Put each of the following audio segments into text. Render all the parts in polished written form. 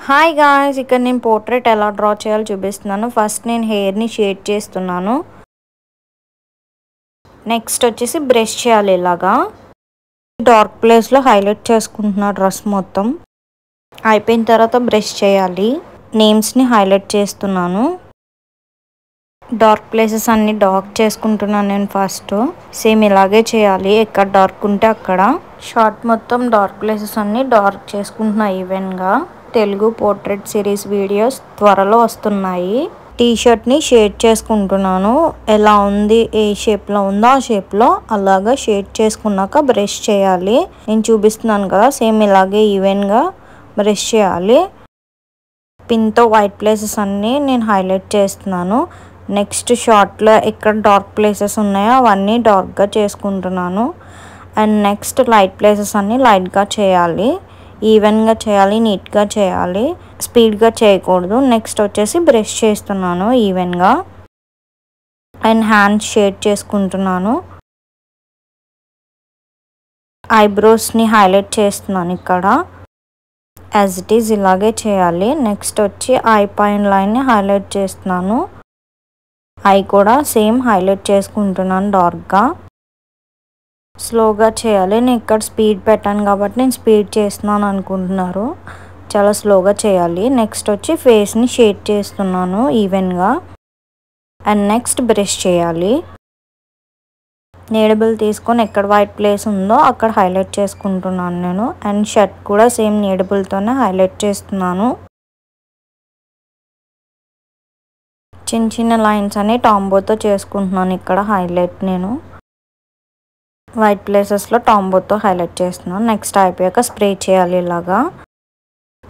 Hi guys, ఇక్కడ నేను portrait ఎలా డ్రా చేయాలో చూపిస్తున్నాను. ఫస్ట్ నేను హెయిర్ని షేడ్ చేస్తున్నాను. నెక్స్ట్ వచ్చేసి బ్రష్ చేయాలి. ఇలాగా డార్క్ ప్లేస్లో హైలైట్ చేసుకుంటున్నా డ్రెస్ మొత్తం. అయిపోయిన తర్వాత బ్రష్ చేయాలి. నేమ్స్ని హైలైట్ చేస్తున్నాను. డార్క్ ప్లేసెస్ అన్ని డార్క్ చేసుకుంటున్నాను నేను ఫస్ట్. సేమ్ ఇలాగే చేయాలి, ఎక్కడ డార్క్ ఉంటే అక్కడ. షార్ట్ మొత్తం డార్క్ ప్లేసెస్ అన్ని డార్క్ చేసుకుంటున్నా ఈవెన్గా. తెలుగు పోర్ట్రేట్ సిరీస్ వీడియోస్ త్వరలో వస్తున్నాయి. టీషర్ట్ని షేడ్ చేసుకుంటున్నాను. ఎలా ఉంది, ఏ షేప్లో ఉందో ఆ షేప్లో అలాగా షేడ్ చేసుకున్నాక బ్రష్ చేయాలి. నేను చూపిస్తున్నాను కదా, సేమ్ ఇలాగే ఈవెన్గా బ్రష్ చేయాలి. పిన్తో వైట్ ప్లేసెస్ అన్నీ నేను హైలైట్ చేస్తున్నాను. నెక్స్ట్ షార్ట్లో ఎక్కడ డార్క్ ప్లేసెస్ ఉన్నాయో అవన్నీ డార్క్గా చేసుకుంటున్నాను. అండ్ నెక్స్ట్ లైట్ ప్లేసెస్ అన్నీ లైట్గా చేయాలి. ఈవెన్గా చేయాలి, నీట్గా చేయాలి, స్పీడ్గా చేయకూడదు. నెక్స్ట్ వచ్చేసి బ్రష్ చేస్తున్నాను ఈవెన్గా. అండ్ హ్యాండ్స్ షేడ్ చేసుకుంటున్నాను. ఐబ్రోస్ని హైలైట్ చేస్తున్నాను ఇక్కడ. యాజ్ ఇట్ ఈజ్ ఇలాగే చేయాలి. నెక్స్ట్ వచ్చి ఐ పైన లైన్ని హైలైట్ చేస్తున్నాను. ఐ కూడా సేమ్ హైలైట్ చేసుకుంటున్నాను డార్క్గా. స్లోగా చేయాలి. నేను ఇక్కడ స్పీడ్ పెట్టాను కాబట్టి నేను స్పీడ్ చేస్తున్నాను అనుకుంటున్నారు. చాలా స్లోగా చేయాలి. నెక్స్ట్ వచ్చి ఫేస్ని షేడ్ చేస్తున్నాను ఈవెన్గా. అండ్ నెక్స్ట్ బ్రష్ చేయాలి. నీడబుల్ తీసుకొని ఎక్కడ వైట్ ప్లేస్ ఉందో అక్కడ హైలైట్ చేసుకుంటున్నాను నేను. అండ్ షర్ట్ కూడా సేమ్ నీడబుల్తోనే హైలైట్ చేస్తున్నాను. చిన్న చిన్న లైన్స్ అన్ని టాంబోతో చేసుకుంటున్నాను ఇక్కడ హైలైట్. నేను వైట్ ప్లేసెస్లో టాంబోతో హైలైట్ చేస్తున్నాను. నెక్స్ట్ అయిపోయాక స్ప్రే చేయాలి ఇలాగా.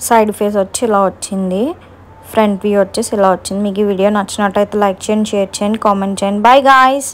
సైడ్ ఫేస్ వచ్చి ఇలా వచ్చింది. ఫ్రంట్ వ్యూ వచ్చేసి ఇలా వచ్చింది. మీకు ఈ వీడియో నచ్చినట్టయితే లైక్ చేయండి, షేర్ చేయండి, కామెంట్ చేయండి. By guys.